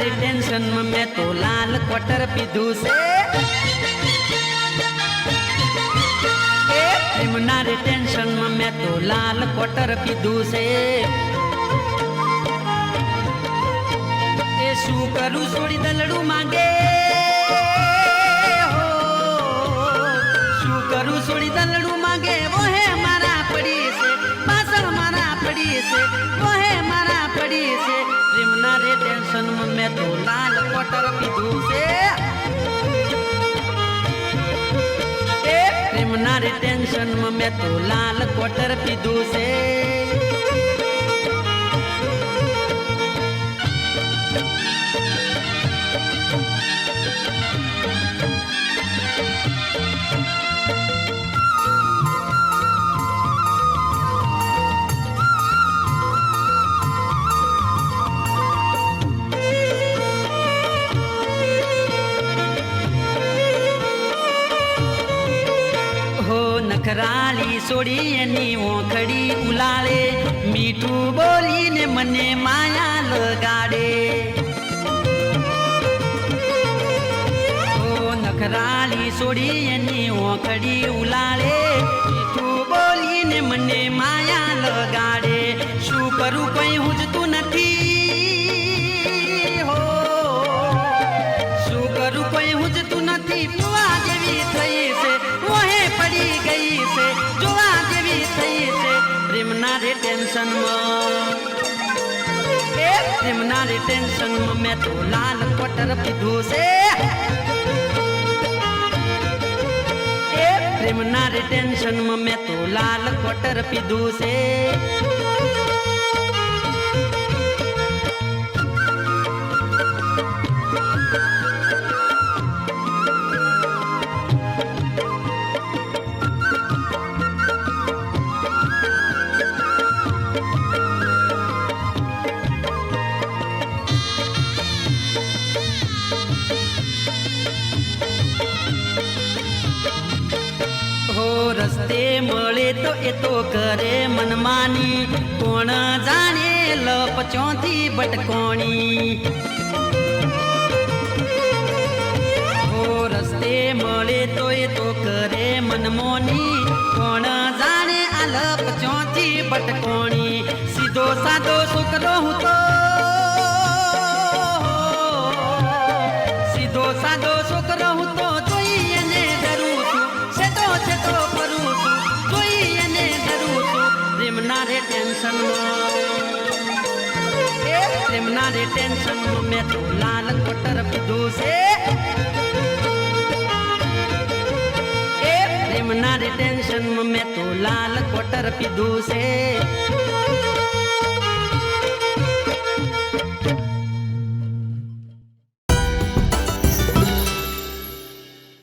रे टेंशन में मैं तो लाल क्वार्टर पीधू से प्रेमना रे टेंशन में मैं तो लाल क्वार्टर पीधू से ए शू करू सोड़ी दलड़ू मांगे हो शू करू सोड़ी दलड़ू मांगे वो है मारा पड़ी से बासर मारा पड़ी से वो है मारा पड़ी से प्रेमना रे टेंशन में मैं तो लाल क्वार्टर पीधू से प्रेमना रे टेंशन में मैं तो लाल क्वार्टर पीधू से नखराली सोड़ी एनी ओखड़ी उलाड़े मीठू बोली ने मने माया लगाड़े ओ नखराली सोड़ी एनी ओखड़ी उलाड़े मीठू बोली ने मने माया लगाड़े शू करू कोई हुजतू नथी हो शू करू कोई हुजतू नथी पुआ जेवी थई से वहे पड़ी गई से जुआ जेवी थई से प्रेमना रे टेंशन में प्रेमना रे टेंशन में मैं तो लाल क्वार्टर पीधू से प्रेमना रे टेंशन में मैं तो लाल क्वार्टर पीधू से रस्ते मळे तो ए तो करे मनमानी कोण जाने लपचोथी बटकोणी हो रस्ते मळे तो ए तो करे मनमोनी कोण जाने आ लपचोथी बटकोणी सीधो सादो छोकरो हूँ तो सीधो सादो छोकरो हूँ तो જોઈએ ને ડરું છું છેતો છેતો કરું છું જોઈએ ને ડરું છું પ્રેમના રે ટેન્શન પ્રેમના રે ટેન્શન મેં તો લાલ ક્વાર્ટર પીધું છે પ્રેમના રે ટેન્શન મેં તો લાલ ક્વાર્ટર પીધું છે